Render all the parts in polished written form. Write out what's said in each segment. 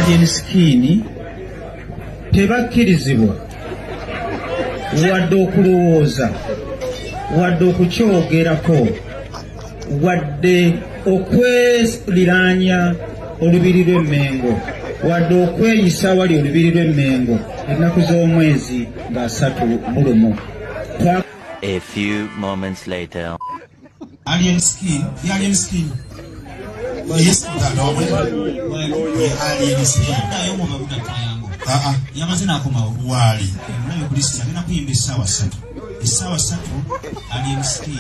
alien skin tebakkirizibwa wadde okulowooza wadde okukyogerako wadde okweliraanya olubiri lw'emmengo wadde okweyisa wali olubiri lw'emmengo ennaku z'omwezi nga 31. A few moments later. Alien skin. Alien skin. Yes, that alien skin. Yamazina akoma wali. Nayo kulisi na kuyimba esawa 3. Esawa 3 alien skin.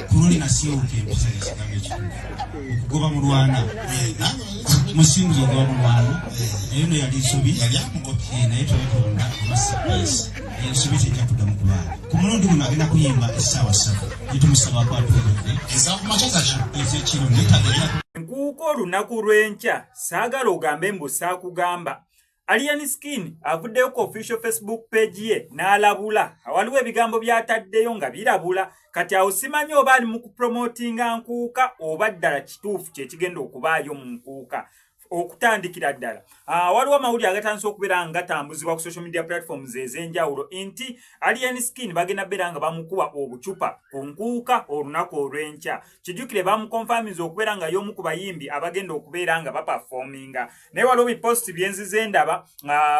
Kuruli na sio ukempisa kigambo ekyo. Okugoba mu Rwanda. Musingi okugoba mu Rwanda. Eno yali sobi yali amugobi naye twabitonda amasipesi. Ensobi tejja mu kubala. Ku mulundi guno agenda kuyimba esawa 3. Yitumusaba kwa tuudde. Esawa kumachaza ki? Ekiro netagera. Nkuuko olunaku lw'enkya saagala ogambe mbu saakugamba. Alien Skin avuddeyo ku official Facebook page ye n'alabula waliwo ebigambo by'ataddeyo nga birabula kati awo simanyi oba ali mu kupromotinga nkuuka oba ddala kituufu kyekigenda okubaayo mu nkuuka. Okutandikira ddala waliwo amawulire agatandise okubeera nga gatambuzibwa ku social media platforms ez'enjawulo nti Alien Skin bagenda beera nga bamukuba obucupa ku nkuuka olunaku olw'enkya. Kijjukire bamukonfamiza okubeera nga y'omu ku bayimbi abagenda okubeera nga baperforminga. Naye waliwo biposti byenzize ndaba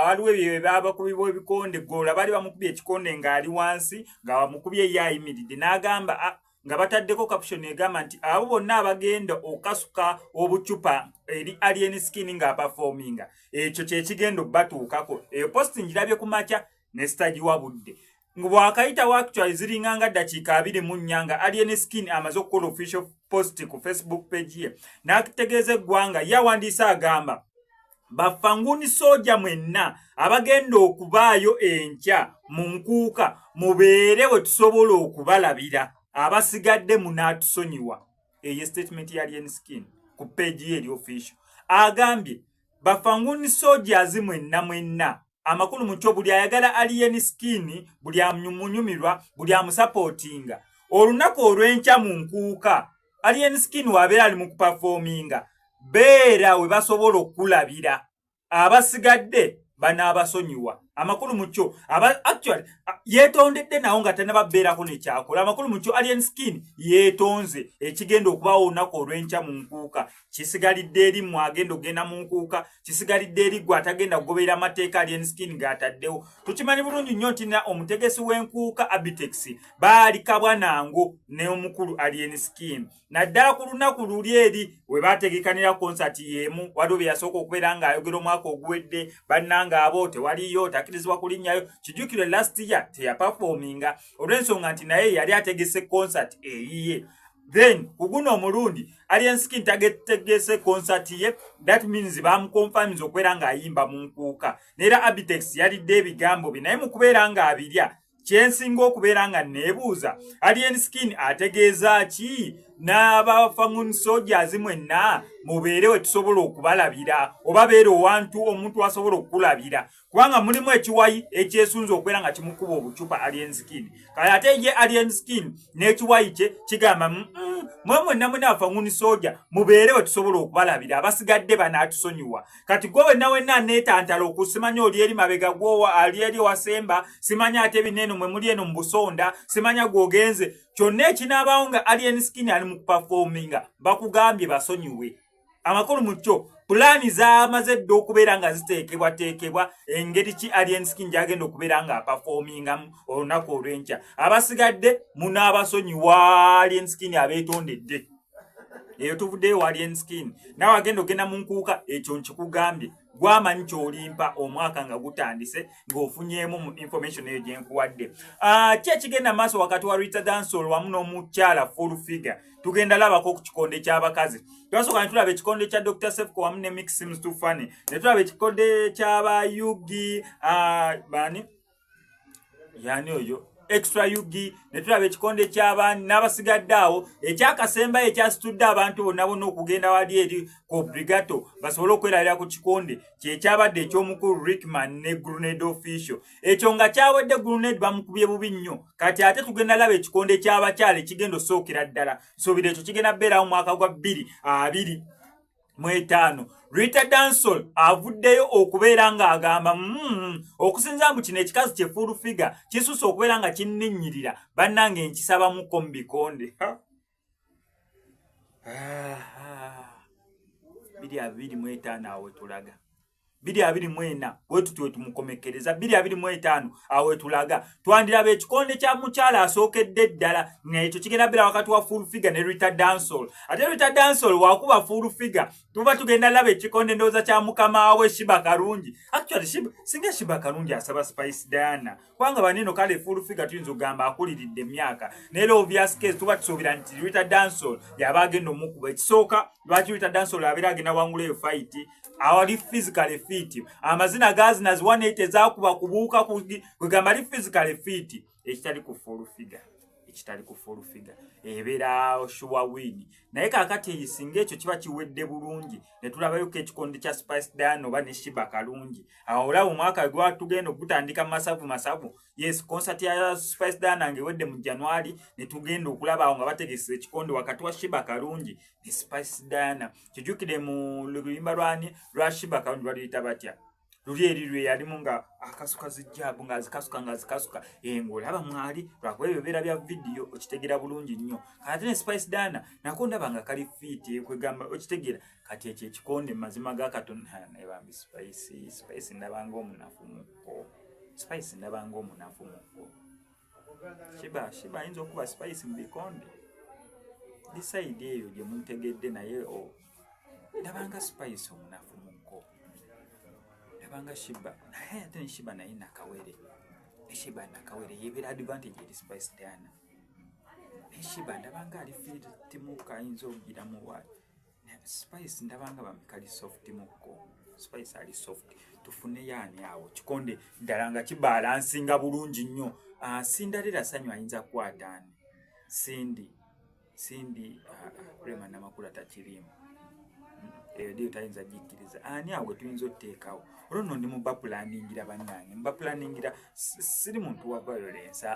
waliwo abakubibwa ebikonde gola bali bamukubye ekikonde ng'ali wansi nga bamukubye ye ayimiridde n'agamba nga bataddeko caption egamba nti abo bonna abagenda okasuka obucupa eri Alien Skin nga performinga ekyo kyekigenda obbatuukako. Eyo posti ngirabye ku makya ne sitagiwa budde bwakayitawo actually ziringa nga ddakiika 24 nga Alien Skin amaze okukola official post ku Facebook page ye n'ategeeza eggwanga yawandiisa agamba bafanguni soja mwenna abagenda okubaayo enkya mu nkuuka mubeere we tusobola okubalabira abasigadde munaatusonyiwa. Eyo statement ya Alien Skin ku page ye eri official agambye bafanguni soldiers mwenna amakulu mucho buli ayagala Alien Skin buli amnyumunyumirwa buli amusupportinga olunaku olw'enkya mu nkuuka Alien Skin wabeera ali mu kuperforminga beera we basobola okulabira abasigadde banaabasonyiwa. Amakulu mucho actually yetondedde nawo nga tanababbeerako nekyakola. Amakulu mucho Alien Skin yetonze ekigenda okubaawo olunaku olw'enkya mu nkuuka kisigalidde eri mwagenda ogenda mu nkuuka kisigalidde eri gwe atagenda kugoberera amateeka Alien Skin g'ataddewo. Tukimanyi bulungi nnyo nti omutegesi w'enkuuka Abitex baali Kabwanango ne omukulu Alien Skin naddala ku lunaku luli eri we baategekanira concert y'emu waliwo bye yasooka okubeera ng'ayogera omwaka oguwedde bannanga abo tewaliyo takirizibwa kulinnyayo. Kijjukire last year teyaperforminga olw'ensonga nti naye yali ategese concert eyiye. Then kuguno omulundi Alien Skin tagetegese concert ye, that means bamukonfirmiza okubeera ng'ayimba mu nkuuka. Neera Abitex yalidde ebigambo bye naye mu kubeera ng'abirya kyensinga okubeera nga neebuuza Alien Skin ategeeza ki n'abafanguni soldiers mwenna mubeere we tusobola okubalabira oba beere omuntu asobola okukulabira kubanga mulimu ekiwayi ekyesunza okubeera nga kimukuba obucupa Alien Skin. Kale ate ye Alien Skin n'ekiwayi kye kigamba mwenna abafanguni soldier mubeere we tusobola okubalabira abasigadde banaatusonyiwa. Kati gwe wenna neetantala okusimanya oli eri mabega gwo ali eri wasemba simanya ate bineno mwe muli eno mu Busonda simanya gwogenze kyonna ekinaabaawo nga Alien Skin ali mu kuperforminga bakugambye basonyiwe. Amakulu mucho pulani zaamaze dda okubeera nga ziteekebwa engeri ki Alien Skin gyagenda okubeera nga performingamu olunaku olw'enkya. Abasigadde munaabasonyiwa Alien Skin abeetondedde. Eyo tuvuddeyo Alien Skin nawe agenda ogenda mu nkuuka ekyo nkikugambye gwamanyi kyolimpa omwaka nga gutandise ng'ofunyeemu mu information eyo gyenkuwadde. Ki ekigenda maaso wakati wa Rita Dansol wamu n'omukyala full figure tugenda labako ku kikonde ky'abakazi. Twasooka ne tulaba ekikonde kya Dr. Sefko wamu ne Mix Sims Tufane ne tulaba ekikonde ky'aba Yugi bani yani oyo extra Yugi ne tulaba ekikonde ky'abaani n'abasigadde awo ekyakasembayo ekyasitudde abantu bonna okugenda wali eri ku Brigato basobole okwerabira ku kikonde kyekyabadde eky'omukulu Rickman ne Grenade Official. Ekyo nga kyawedde Grenade bamukubye bubi nnyo kati ate tugenda laba ekikonde ky'abakyala ekigenda osookera ddala nsuubira ekyo kigenda beerawo mu mwaka gwa 2020 mwetaano Rita Dansol avuddeyo okubeera ng'agamba okusinza mbu kino ekikazi kye full figure kisusse okubeera nga kinninnyirira bannange nkisabamuko mu bikonde 225 awe tulaga 224 wetu tumukomekereza 225 awe tulaga twandirabe ekikonde kya mukyala asookedde ddala n'ekyo kigenda bira wakati wa full figure ne Rita Dansol ate Rita Dansol wakuba full figure tuba tugenda laba ekikonde ndooza kya mukama we Shiba Karungi actually Shiba Karungi asaba Spice Diana kubanga baneno kale full figure tuyinza okugamba akuliridde emyaka naye obvious case tuba tusuubira nti Rita Dansol yaba agenda omukuba ekisooka lwaki Rita Dansol abeera agenda wangula eyo fight awali physically fit amazina gazina 180 zakuba kubuuka kugamba ali physically fit ekitali ku full figure ebeera sure win naye kakati eyisinga ekyo kiba kiwedde bulungi ne tulabayo ko ekikondo kya Spice Diana oba ne Shiba Karungi awo olaba omwaka gwatugenda okutandika masavu yes concert ya Spice Diana ngewedde mu January ne tugenda okulaba awo nga bategese ekikondo wakati wa Shiba Karungi ne Spice Diana kijukire mu luyimba lwa Shiba Karungi lwaliyita batya lulyerirwe yalimu nga akasuka zijjabu nga zikasuka ng'olaba mwali lwakuba ebyo bibeera bya vidiyo okitegera bulungi nnyo kati ne Spice Diana nako ndaba nga kali fiiti kwegamba okitegera kati ekyo ekikonde mazima ga Katonda naye bambi Spice ndabanga omunafu mukko Shiba ayinza okuba Spice mu bikonde disaidi eyo gye mutegedde naye ndabanga Spice omunafu mukko banga Shiba naye ate Shiba naye nakawere yebeera advantage eri Spice Diana Shiba ndabanga ali fit timuka ayinza okugira mu wa Spice ndabanga bamikali soft muko Spice ali soft tufune yani awo kikonde ddala nga kibalansinga bulungi nnyo sindalira sanyu ayinza kwatani Sindi Rema namakula takirimu eyo tayinza jikiriza ani awe tuyinza oteekawo olwo ndi muba planningira bannange muba planningira siri muntu wa violence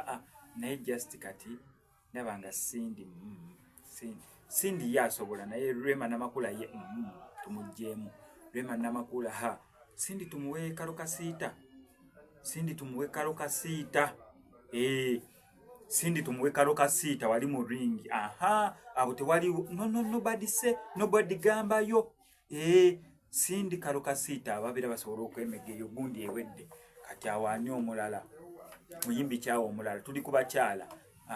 naye just kati nabanga Sindi yasobola naye Rema namakula ye tumujjeemu Rema namakula Sindi tumuwe kalokasiita Sindi tumuwe kalokasiita wali mu ring abo tewali nobody gambayo Sindi kalokasiita ababira basobola okwemegeyo gundi ewedde kati awaani omulala muyimbi kyawo omulala tuli ku bakyala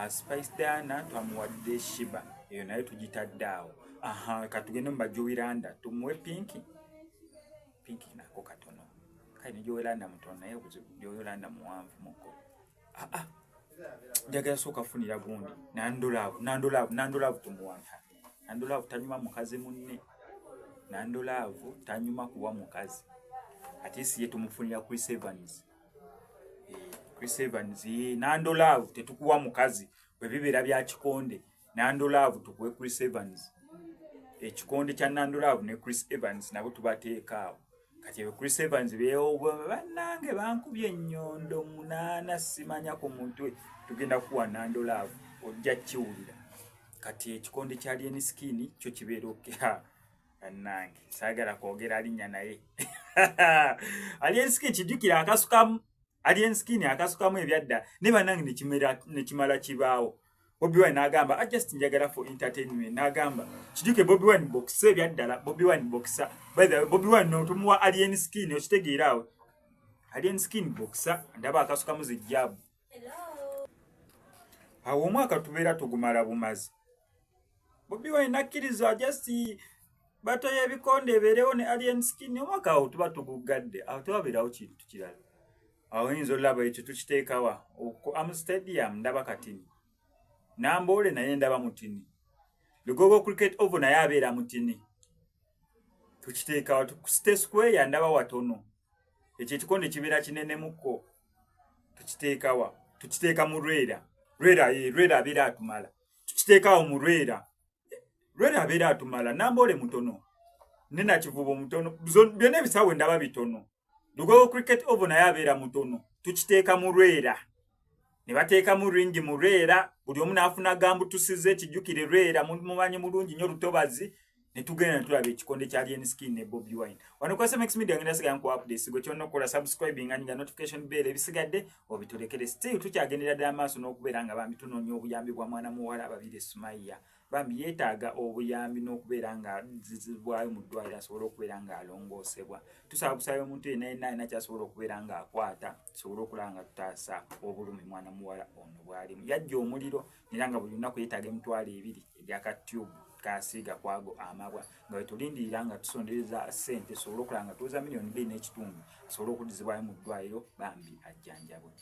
Spice Diana twamuwadde Shiba eyo naye tugitadde awo katugende mu bajoyiranda tumuwe pinki nako katono kale ne joyiranda mutono naye joyiranda muwanvu muko njagala sooka funira gundi nandolaavu tumuwanta nandolaavu tanyuma mukazi munne nandolaavu tanyuma kuwa mukazi ate siye tumufunira Chris Evans nandolaavu tetukuwa mukazi bwe bibeera bya kikonde nandolaavu tukuwe Chris Evans ekikonde kya nandolaavu ne Chris Evans nabo tubateekaawo kati Chris Evans beewo bannange bankubye ennyondo 8 simanya ku mutwe tugenda kuwa nandolaavu ojja kiwulira kati ekikonde kya Alien Skin kyo kibeera okera nange saagala kwogera alinnya naye Alien Skin kijjukira akasukamu Alien Skin akasukamu ebyadda ne bannange ne kimala kibaawo Bobby Wine n'agamba just njagala for entertainment n'agamba kijuke Bobby Wine boxer ebyaddala Bobby Wine boxer by the way Bobby Wine n'otumuwa Alien Skin okitegeeraawo Alien Skin boxer ndaba akasukamu zijjabu awo omwaka tubeera tugumala bumazi Bobby Wine nakkiriza just bato y'ebikonde ebeerewo ne Alien Skin omwaka awo tuba tugugadde awo tewabeerawo kintu kirala awo oyinza olaba ekyo tukiteekawa Am Stadium ndaba Katini Namboole naye ndaba Mutini Lugogo Cricket Oval naye abeera Mutini tukiteekawa State Square ndaba Watono ekyo ekikonde kibeera kinene mukko tukiteeka mu Rwera abeera atumala tukiteekawo mu Rwera abeera atumala Namboole mutono nena kivubo mutono byonna ebisaawe ndaba bitono Lugogo Cricket Oval naye abeera mutono tukiteeka mu Rwera ne bateeka mu ringi mu Rwera buli omu n'afuna gambu tusize kijjukire Rwera mumanyi mulungi nnyo Lutobazi ne tugenda ne tulaba ekikonde kya Alien Skin ne Bobby Wine. Wano kwa SMX Media ngenda siga nku updates go kyonna okola subscribing nga notification bell ebisigadde obitulekere still tukyagendera ddala maaso n'okubeera nga bambi tunoonya obuyambi bwa mwana muwala ababire Sumaya bambi yeetaaga obuyambi n'okubeera nga zizibwayo mu ddwaliro asobole okubeera nga alongoosebwa. Tusaba kusaba omuntu yenna yenna kyasobola okubeera nga akwata tusobole okulaba nga tutaasa obulumi mwana muwala ono bwalimu. Yajja omuliro era nga buli lunaku yeetaaga emitwalo 2 egyaka tube kasiiga kwago amabwa nga wetulindirira nga tusondereza ssente tusobole okulaba nga tuweza $1.5 million tusobole okuddizibwayo mu ddwaliro bambi ajjanjabwe.